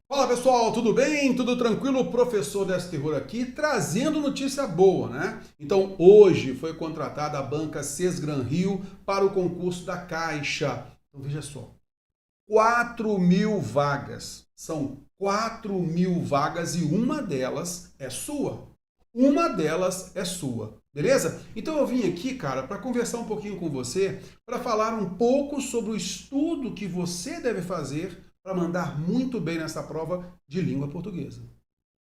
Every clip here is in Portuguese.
Fala pessoal, tudo bem? Tudo tranquilo? O professor Décio Terror aqui, trazendo notícia boa, né? Então, hoje foi contratada a banca Sesgran Rio para o concurso da Caixa. Então, veja só, 4.000 vagas. São 4.000 vagas e uma delas é sua. Uma delas é sua. Beleza? Então eu vim aqui, cara, para conversar um pouquinho com você, para falar um pouco sobre o estudo que você deve fazer para mandar muito bem nessa prova de língua portuguesa.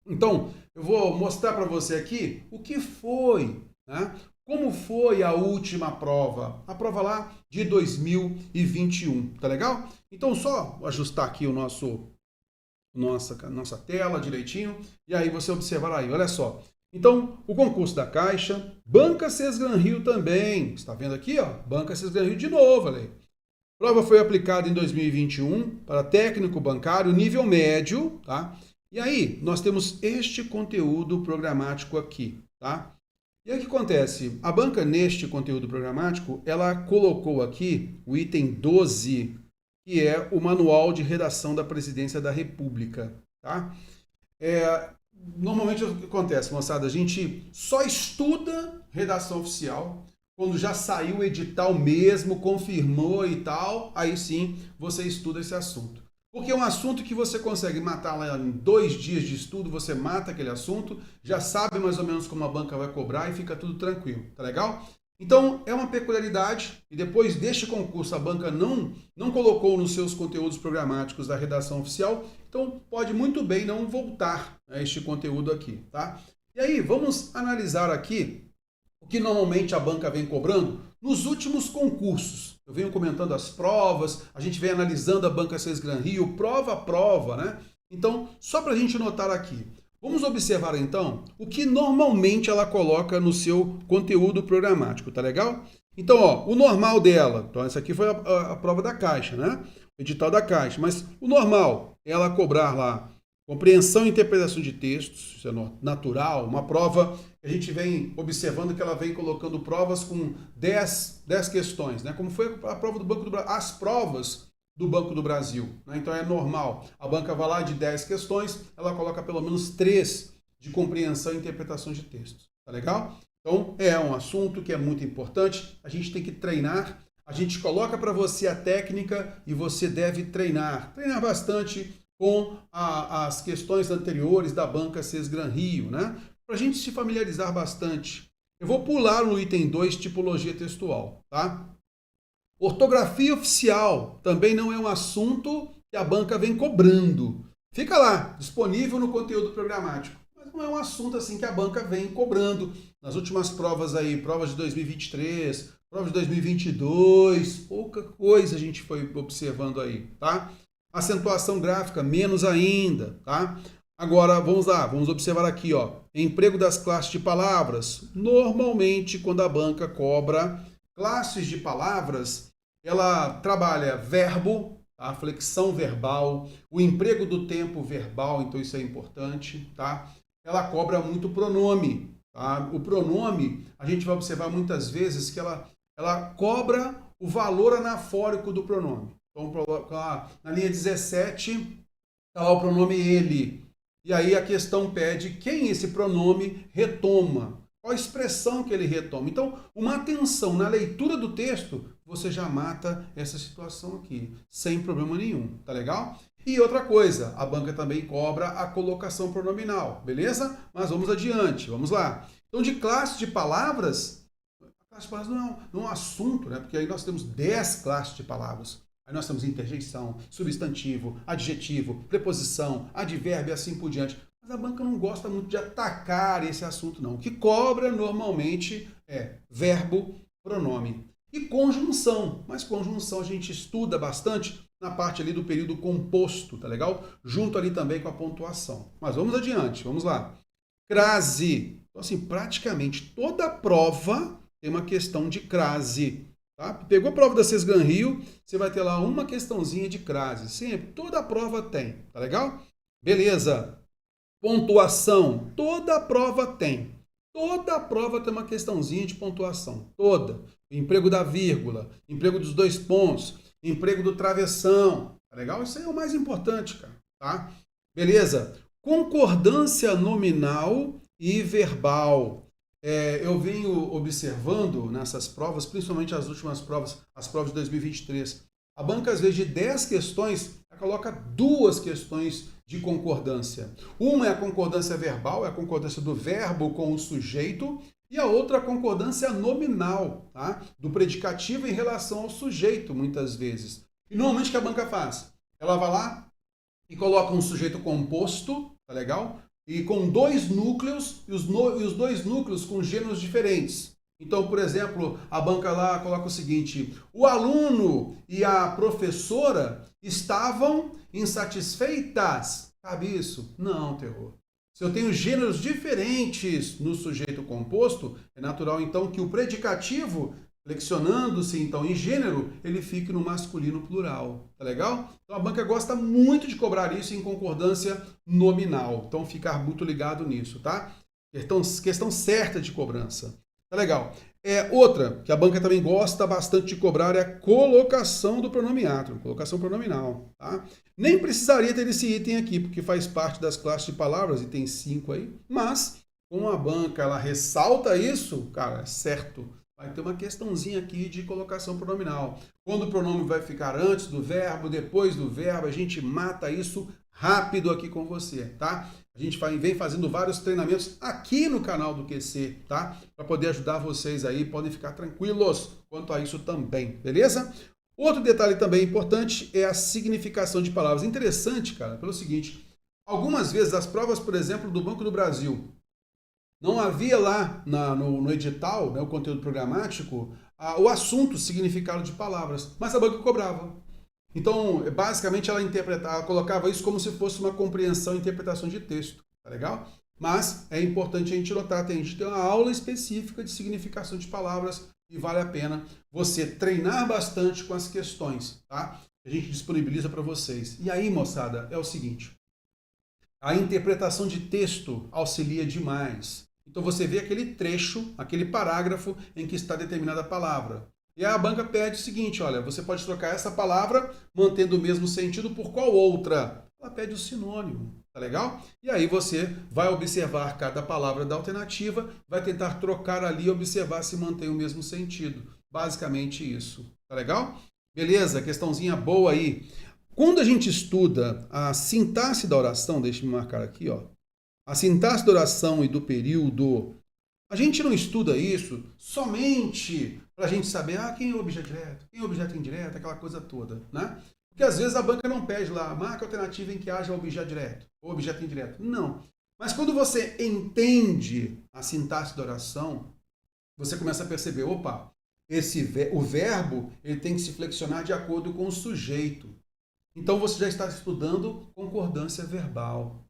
Então, eu vou mostrar para você aqui o que foi, né? Como foi a última prova? A prova lá de 2021, tá legal? Então, só ajustar aqui nossa tela direitinho e aí você observará aí, olha só. Então, o concurso da Caixa, Banca Sesgran Rio também, está vendo aqui, ó? Banca Sesgran Rio de novo, olha aí. A prova foi aplicada em 2021 para técnico bancário nível médio, tá? E aí, nós temos este conteúdo programático aqui, tá? E aí o que acontece? A banca, neste conteúdo programático, ela colocou aqui o item 12, que é o Manual de Redação da Presidência da República, tá? Normalmente o que acontece, moçada? A gente só estuda redação oficial quando já saiu o edital mesmo, confirmou e tal, aí sim você estuda esse assunto. Porque é um assunto que você consegue matar lá em 2 dias de estudo, você mata aquele assunto, já sabe mais ou menos como a banca vai cobrar e fica tudo tranquilo, tá legal? Então é uma peculiaridade e depois deste concurso a banca não colocou nos seus conteúdos programáticos da redação oficial, então pode muito bem não voltar a este conteúdo aqui, tá? E aí vamos analisar aqui o que normalmente a banca vem cobrando nos últimos concursos. Eu venho comentando as provas, a gente vem analisando a banca Sesgran Rio, prova a prova, né? Então, só para a gente notar aqui, vamos observar então o que normalmente ela coloca no seu conteúdo programático, tá legal? Então, ó, o normal dela, então essa aqui foi a prova da Caixa, né? O edital da Caixa, mas o normal é ela cobrar lá compreensão e interpretação de textos, isso é natural, uma prova que a gente vem observando que ela vem colocando provas com 10 questões, né? Como foi a prova do Banco do Brasil, as provas do Banco do Brasil, né? Então é normal. A banca vai lá de 10 questões, ela coloca pelo menos 3 de compreensão e interpretação de textos. Tá legal? Então é um assunto que é muito importante, a gente tem que treinar, a gente coloca para você a técnica e você deve treinar bastante com as questões anteriores da banca Sesgran Rio, né? Para a gente se familiarizar bastante. Eu vou pular no item 2, tipologia textual, tá? Ortografia oficial também não é um assunto que a banca vem cobrando. Fica lá, disponível no conteúdo programático. Mas não é um assunto assim que a banca vem cobrando. Nas últimas provas aí, provas de 2023, provas de 2022, pouca coisa a gente foi observando aí, tá? Acentuação gráfica, menos ainda, tá? Agora, vamos lá, vamos observar aqui, ó. Emprego das classes de palavras. Normalmente, quando a banca cobra classes de palavras, ela trabalha verbo, tá? Flexão verbal, o emprego do tempo verbal, então isso é importante, tá? Ela cobra muito pronome, tá? O pronome, a gente vai observar muitas vezes que ela cobra o valor anafórico do pronome. Então, na linha 17, está lá o pronome ele. E aí a questão pede quem esse pronome retoma. Qual a expressão que ele retoma. Então, uma atenção na leitura do texto, você já mata essa situação aqui, sem problema nenhum. Tá legal? E outra coisa, a banca também cobra a colocação pronominal, beleza? Mas vamos adiante, vamos lá. Então, de classe de palavras, a classe de palavras não é um assunto, né? Porque aí nós temos 10 classes de palavras. Aí nós temos interjeição, substantivo, adjetivo, preposição, advérbio e assim por diante. Mas a banca não gosta muito de atacar esse assunto, não. O que cobra normalmente é verbo, pronome e conjunção. Mas conjunção a gente estuda bastante na parte ali do período composto, tá legal? Junto ali também com a pontuação. Mas vamos adiante, vamos lá. Crase. Então, assim, praticamente toda prova tem uma questão de crase. Tá? Pegou a prova da Sesgran Rio, você vai ter lá uma questãozinha de crase. Sempre, toda a prova tem, tá legal? Beleza. Pontuação, toda a prova tem. Toda a prova tem uma questãozinha de pontuação, toda. Emprego da vírgula, emprego dos 2 pontos, emprego do travessão, tá legal? Isso aí é o mais importante, cara, tá? Beleza? Concordância nominal e verbal. Eu venho observando nessas provas, principalmente as últimas provas, as provas de 2023, a banca, às vezes, de 10 questões, ela coloca 2 questões de concordância. Uma é a concordância verbal, é a concordância do verbo com o sujeito, e a outra a concordância nominal, tá? Do predicativo em relação ao sujeito, muitas vezes. E normalmente o que a banca faz? Ela vai lá e coloca um sujeito composto, tá legal? E com 2 núcleos, e os 2 núcleos com gêneros diferentes. Então, por exemplo, a banca lá coloca o seguinte: o aluno e a professora estavam insatisfeitas. Cabe isso? Não, terror. Se eu tenho gêneros diferentes no sujeito composto, é natural então que o predicativo, flexionando-se então em gênero, ele fique no masculino plural. Tá legal? Então a banca gosta muito de cobrar isso em concordância nominal. Então ficar muito ligado nisso, tá? Questão certa de cobrança. Tá legal. Outra que a banca também gosta bastante de cobrar é a colocação do pronome átrio, colocação pronominal, tá? Nem precisaria ter esse item aqui, porque faz parte das classes de palavras, item 5 aí, mas como a banca ela ressalta isso, cara, é certo. Vai ter uma questãozinha aqui de colocação pronominal. Quando o pronome vai ficar antes do verbo, depois do verbo, a gente mata isso rápido aqui com você, tá? A gente vem fazendo vários treinamentos aqui no canal do QC, tá? Para poder ajudar vocês aí, podem ficar tranquilos quanto a isso também, beleza? Outro detalhe também importante é a significação de palavras. Interessante, cara, pelo seguinte, algumas vezes as provas, por exemplo, do Banco do Brasil, não havia lá no edital, né, o conteúdo programático, o assunto, o significado de palavras, mas a banca cobrava. Então, basicamente, ela colocava isso como se fosse uma compreensão e interpretação de texto, tá legal? Mas é importante a gente notar, a gente tem uma aula específica de significação de palavras e vale a pena você treinar bastante com as questões, tá? A gente disponibiliza para vocês. E aí, moçada, é o seguinte, a interpretação de texto auxilia demais. Então você vê aquele trecho, aquele parágrafo em que está determinada a palavra. E a banca pede o seguinte, olha, você pode trocar essa palavra, mantendo o mesmo sentido, por qual outra? Ela pede o sinônimo, tá legal? E aí você vai observar cada palavra da alternativa, vai tentar trocar ali e observar se mantém o mesmo sentido. Basicamente isso, tá legal? Beleza, questãozinha boa aí. Quando a gente estuda a sintaxe da oração, deixa eu marcar aqui, ó. A sintaxe da oração e do período, a gente não estuda isso somente para a gente saber quem é o objeto direto, quem é o objeto indireto, aquela coisa toda, né? Porque às vezes a banca não pede lá, marca alternativa em que haja objeto direto ou objeto indireto. Não. Mas quando você entende a sintaxe da oração, você começa a perceber, opa, o verbo ele tem que se flexionar de acordo com o sujeito. Então você já está estudando concordância verbal.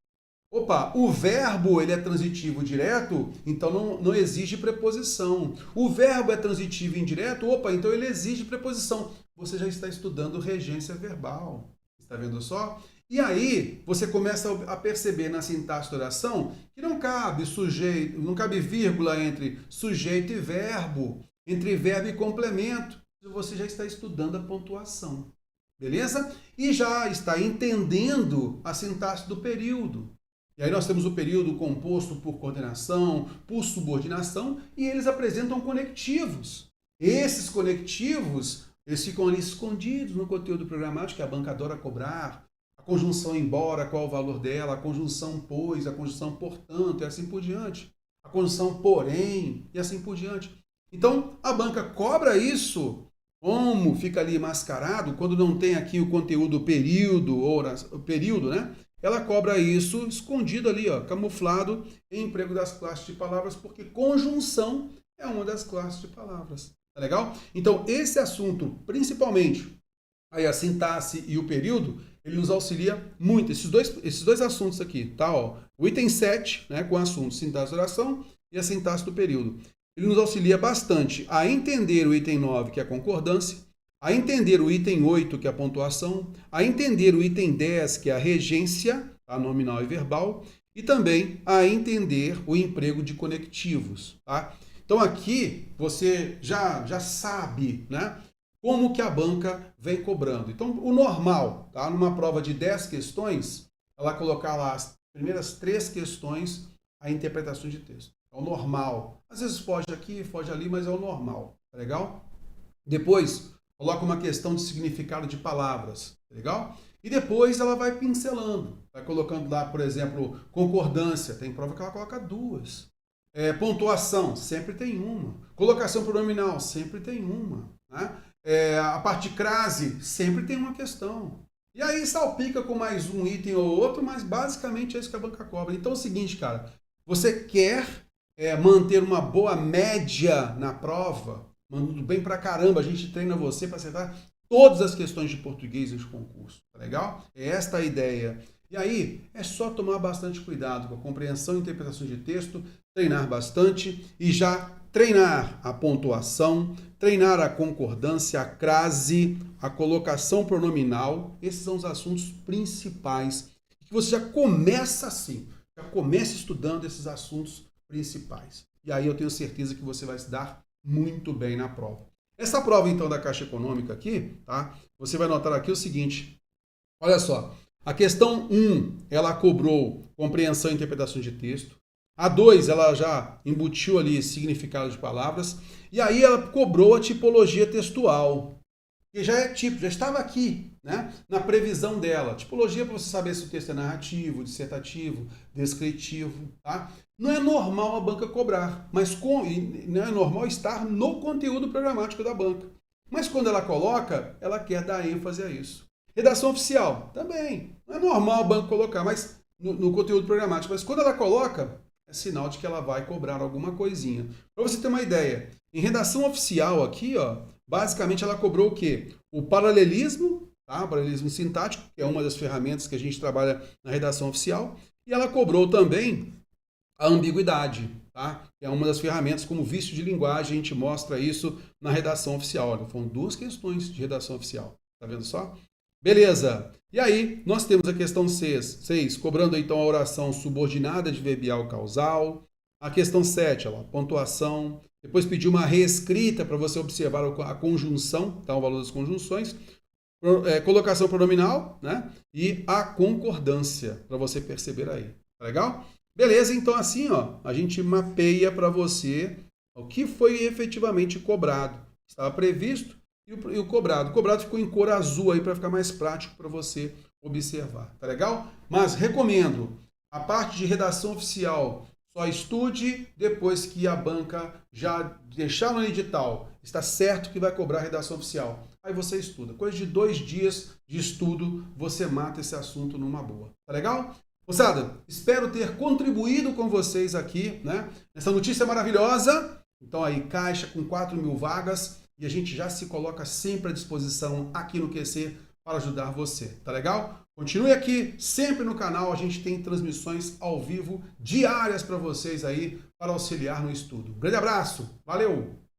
Opa, o verbo ele é transitivo direto, então não exige preposição. O verbo é transitivo indireto, opa, então ele exige preposição. Você já está estudando regência verbal. Está vendo só? E aí você começa a perceber na sintaxe da oração que não cabe sujeito, não cabe vírgula entre sujeito e verbo, entre verbo e complemento. Você já está estudando a pontuação. Beleza? E já está entendendo a sintaxe do período. E aí nós temos o período composto por coordenação, por subordinação, e eles apresentam conectivos. Esses conectivos, eles ficam ali escondidos no conteúdo programático que a banca adora cobrar. A conjunção embora, qual o valor dela, a conjunção pois, a conjunção portanto, e assim por diante. A conjunção porém, e assim por diante. Então, a banca cobra isso, como fica ali mascarado, quando não tem aqui o conteúdo período, né? Ela cobra isso escondido ali, ó, camuflado em emprego das classes de palavras, porque conjunção é uma das classes de palavras. Tá legal? Então, esse assunto, principalmente aí a sintaxe e o período, ele nos auxilia muito. Esses dois assuntos aqui, tá? Ó, o item 7, né, com o assunto sintaxe da oração e a sintaxe do período. Ele nos auxilia bastante a entender o item 9, que é a concordância, a entender o item 8, que é a pontuação, a entender o item 10, que é a regência, tá? Nominal e verbal, e também a entender o emprego de conectivos. Tá? Então aqui você já sabe, né, como que a banca vem cobrando. Então o normal, tá? Numa prova de 10 questões, ela colocar lá as primeiras 3 questões, a interpretação de texto. É o normal. Às vezes foge aqui, foge ali, mas é o normal. Tá legal? Depois, coloca uma questão de significado de palavras. Tá legal? E depois ela vai pincelando. Vai colocando lá, por exemplo, concordância. Tem prova que ela coloca 2. Pontuação, sempre tem uma. Colocação pronominal, sempre tem uma. Né? A parte de crase, sempre tem uma questão. E aí salpica com mais um item ou outro, mas basicamente é isso que a banca cobra. Então é o seguinte, cara, você quer manter uma boa média na prova, mandando bem pra caramba, a gente treina você para acertar todas as questões de português de concurso, tá legal? É esta a ideia. E aí, é só tomar bastante cuidado com a compreensão e interpretação de texto, treinar bastante e já treinar a pontuação, treinar a concordância, a crase, a colocação pronominal. Esses são os assuntos principais. Que você já começa assim, já começa estudando esses assuntos principais. E aí eu tenho certeza que você vai se dar muito bem na prova. Essa prova, então, da Caixa Econômica aqui, tá? Você vai notar aqui o seguinte. Olha só. A questão 1, ela cobrou compreensão e interpretação de texto. A 2, ela já embutiu ali significado de palavras. E aí ela cobrou a tipologia textual, que já é tipo, já estava aqui, né? Na previsão dela. Tipologia para você saber se o texto é narrativo, dissertativo, descritivo, tá? Não é normal a banca cobrar, mas não é normal estar no conteúdo programático da banca. Mas quando ela coloca, ela quer dar ênfase a isso. Redação oficial, também. Não é normal a banca colocar, mas no conteúdo programático. Mas quando ela coloca, é sinal de que ela vai cobrar alguma coisinha. Para você ter uma ideia, em redação oficial aqui, ó, basicamente ela cobrou o quê? O paralelismo, tá? O paralelismo sintático, que é uma das ferramentas que a gente trabalha na redação oficial. E ela cobrou também a ambiguidade, tá? Que é uma das ferramentas como vício de linguagem, a gente mostra isso na redação oficial. Olha, foram 2 questões de redação oficial. Tá vendo só? Beleza. E aí, nós temos a questão 6, cobrando então a oração subordinada adverbial causal. A questão 7, a pontuação. Depois pediu uma reescrita para você observar a conjunção, tá? O valor das conjunções. Colocação pronominal, né? E a concordância, para você perceber aí. Tá legal? Beleza, então assim, ó, a gente mapeia para você o que foi efetivamente cobrado. Estava previsto. E o cobrado. O cobrado ficou em cor azul aí para ficar mais prático para você observar. Tá legal? Mas recomendo a parte de redação oficial. Só estude depois que a banca já deixar no edital. Está certo que vai cobrar a redação oficial. Aí você estuda. Coisa de 2 dias de estudo, você mata esse assunto numa boa. Tá legal? Moçada, espero ter contribuído com vocês aqui, né? Nessa notícia maravilhosa. Então aí, Caixa com 4.000 vagas. E a gente já se coloca sempre à disposição aqui no QC para ajudar você, tá legal? Continue aqui, sempre no canal, a gente tem transmissões ao vivo diárias para vocês aí, para auxiliar no estudo. Um grande abraço, valeu!